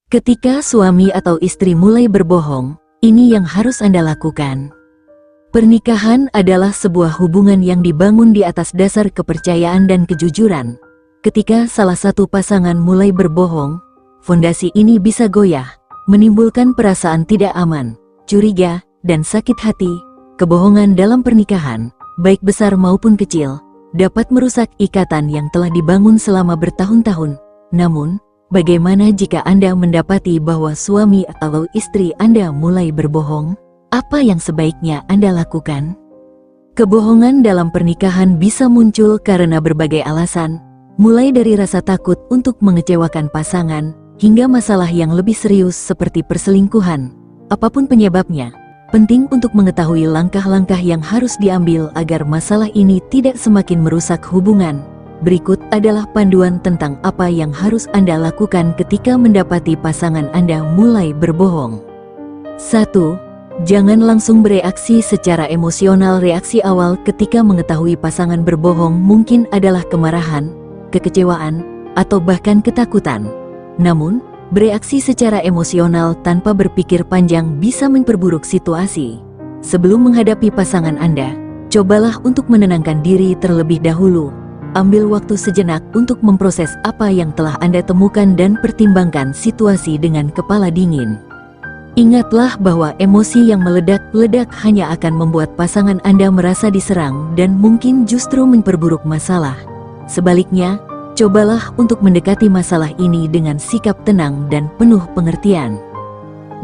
Ketika suami atau istri mulai berbohong, ini yang harus Anda lakukan. Pernikahan adalah sebuah hubungan yang dibangun di atas dasar kepercayaan dan kejujuran. Ketika salah satu pasangan mulai berbohong, fondasi ini bisa goyah, menimbulkan perasaan tidak aman, curiga, dan sakit hati. Kebohongan dalam pernikahan, baik besar maupun kecil, dapat merusak ikatan yang telah dibangun selama bertahun-tahun. Namun, bagaimana jika Anda mendapati bahwa suami atau istri Anda mulai berbohong? Apa yang sebaiknya Anda lakukan? Kebohongan dalam pernikahan bisa muncul karena berbagai alasan, mulai dari rasa takut untuk mengecewakan pasangan, hingga masalah yang lebih serius seperti perselingkuhan. Apapun penyebabnya, penting untuk mengetahui langkah-langkah yang harus diambil agar masalah ini tidak semakin merusak hubungan. Berikut adalah panduan tentang apa yang harus Anda lakukan ketika mendapati pasangan Anda mulai berbohong. 1. Jangan langsung bereaksi secara emosional. Reaksi awal ketika mengetahui pasangan berbohong mungkin adalah kemarahan, kekecewaan, atau bahkan ketakutan. Namun, bereaksi secara emosional tanpa berpikir panjang bisa memperburuk situasi. Sebelum menghadapi pasangan Anda, cobalah untuk menenangkan diri terlebih dahulu. Ambil waktu sejenak untuk memproses apa yang telah Anda temukan dan pertimbangkan situasi dengan kepala dingin. Ingatlah bahwa emosi yang meledak-ledak hanya akan membuat pasangan Anda merasa diserang dan mungkin justru memperburuk masalah. Sebaliknya, cobalah untuk mendekati masalah ini dengan sikap tenang dan penuh pengertian.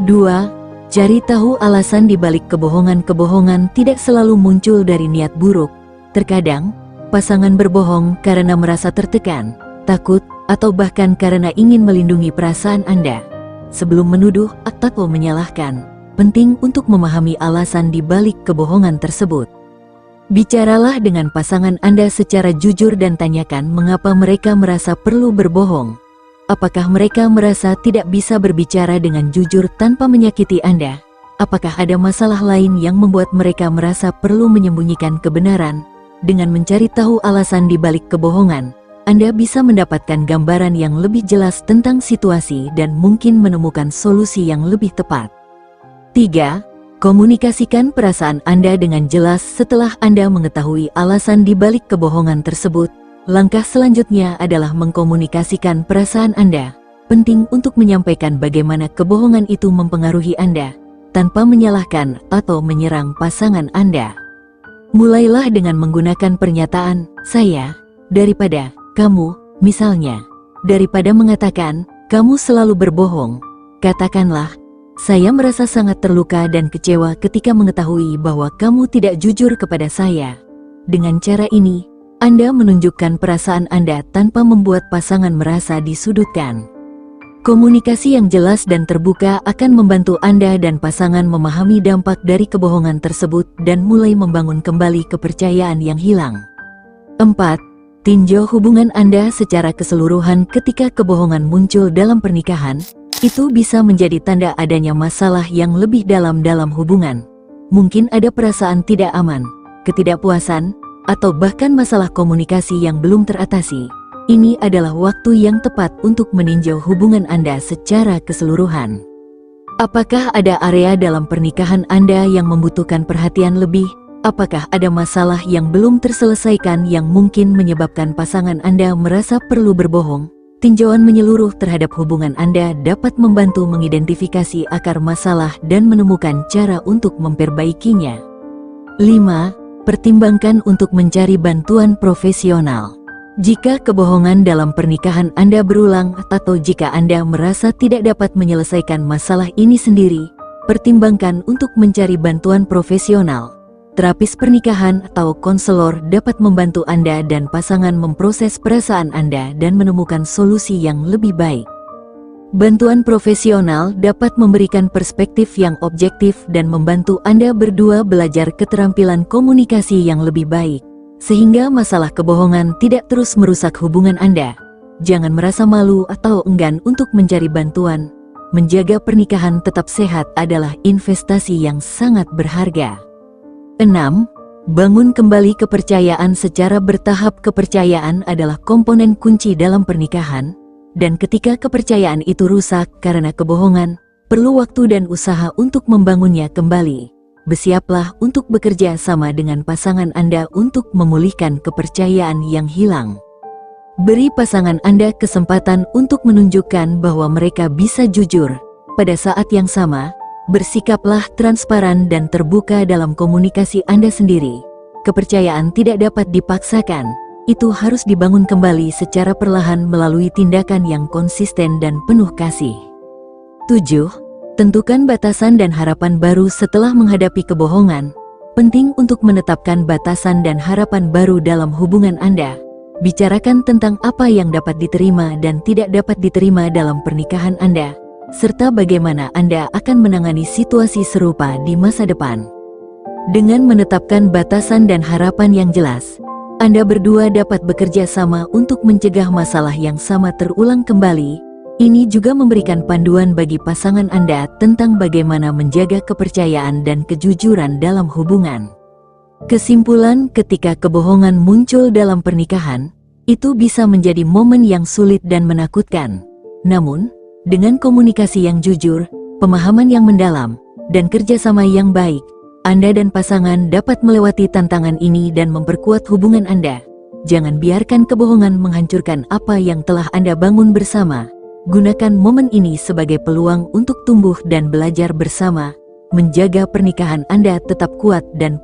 2. Cari tahu alasan di balik kebohongan. Tidak selalu muncul dari niat buruk. Terkadang, pasangan berbohong karena merasa tertekan, takut, atau bahkan karena ingin melindungi perasaan Anda. Sebelum menuduh atau menyalahkan, penting untuk memahami alasan di balik kebohongan tersebut. Bicaralah dengan pasangan Anda secara jujur dan tanyakan mengapa mereka merasa perlu berbohong. Apakah mereka merasa tidak bisa berbicara dengan jujur tanpa menyakiti Anda? Apakah ada masalah lain yang membuat mereka merasa perlu menyembunyikan kebenaran? Dengan mencari tahu alasan di balik kebohongan, Anda bisa mendapatkan gambaran yang lebih jelas tentang situasi dan mungkin menemukan solusi yang lebih tepat. 3. Komunikasikan perasaan Anda dengan jelas. Setelah Anda mengetahui alasan di balik kebohongan tersebut, langkah selanjutnya adalah mengkomunikasikan perasaan Anda. Penting untuk menyampaikan bagaimana kebohongan itu mempengaruhi Anda, tanpa menyalahkan atau menyerang pasangan Anda. Mulailah dengan menggunakan pernyataan, saya, daripada, kamu, misalnya. Daripada mengatakan, kamu selalu berbohong, katakanlah, saya merasa sangat terluka dan kecewa ketika mengetahui bahwa kamu tidak jujur kepada saya. Dengan cara ini, Anda menunjukkan perasaan Anda tanpa membuat pasangan merasa disudutkan. Komunikasi yang jelas dan terbuka akan membantu Anda dan pasangan memahami dampak dari kebohongan tersebut dan mulai membangun kembali kepercayaan yang hilang. 4. Tinjau hubungan Anda secara keseluruhan. Ketika kebohongan muncul dalam pernikahan, itu bisa menjadi tanda adanya masalah yang lebih dalam hubungan. Mungkin ada perasaan tidak aman, ketidakpuasan, atau bahkan masalah komunikasi yang belum teratasi. Ini adalah waktu yang tepat untuk meninjau hubungan Anda secara keseluruhan. Apakah ada area dalam pernikahan Anda yang membutuhkan perhatian lebih? Apakah ada masalah yang belum terselesaikan yang mungkin menyebabkan pasangan Anda merasa perlu berbohong? Tinjauan menyeluruh terhadap hubungan Anda dapat membantu mengidentifikasi akar masalah dan menemukan cara untuk memperbaikinya. 5. Pertimbangkan untuk mencari bantuan profesional. Jika kebohongan dalam pernikahan Anda berulang atau jika Anda merasa tidak dapat menyelesaikan masalah ini sendiri, pertimbangkan untuk mencari bantuan profesional. Terapis pernikahan atau konselor dapat membantu Anda dan pasangan memproses perasaan Anda dan menemukan solusi yang lebih baik. Bantuan profesional dapat memberikan perspektif yang objektif dan membantu Anda berdua belajar keterampilan komunikasi yang lebih baik, sehingga masalah kebohongan tidak terus merusak hubungan Anda. Jangan merasa malu atau enggan untuk mencari bantuan. Menjaga pernikahan tetap sehat adalah investasi yang sangat berharga. 6. Bangun kembali kepercayaan secara bertahap. Kepercayaan adalah komponen kunci dalam pernikahan. dan ketika kepercayaan itu rusak karena kebohongan, perlu waktu dan usaha untuk membangunnya kembali. Bersiaplah untuk bekerja sama dengan pasangan Anda untuk memulihkan kepercayaan yang hilang. Beri pasangan Anda kesempatan untuk menunjukkan bahwa mereka bisa jujur. Pada saat yang sama, bersikaplah transparan dan terbuka dalam komunikasi Anda sendiri. Kepercayaan tidak dapat dipaksakan, itu harus dibangun kembali secara perlahan melalui tindakan yang konsisten dan penuh kasih. 7. Tentukan batasan dan harapan baru setelah menghadapi kebohongan. Penting untuk menetapkan batasan dan harapan baru dalam hubungan Anda. Bicarakan tentang apa yang dapat diterima dan tidak dapat diterima dalam pernikahan Anda, serta bagaimana Anda akan menangani situasi serupa di masa depan. Dengan menetapkan batasan dan harapan yang jelas, Anda berdua dapat bekerja sama untuk mencegah masalah yang sama terulang kembali. Ini juga memberikan panduan bagi pasangan Anda tentang bagaimana menjaga kepercayaan dan kejujuran dalam hubungan. Kesimpulan, ketika kebohongan muncul dalam pernikahan, itu bisa menjadi momen yang sulit dan menakutkan. Namun, dengan komunikasi yang jujur, pemahaman yang mendalam, dan kerjasama yang baik, Anda dan pasangan dapat melewati tantangan ini dan memperkuat hubungan Anda. Jangan biarkan kebohongan menghancurkan apa yang telah Anda bangun bersama. Gunakan momen ini sebagai peluang untuk tumbuh dan belajar bersama, menjaga pernikahan Anda tetap kuat dan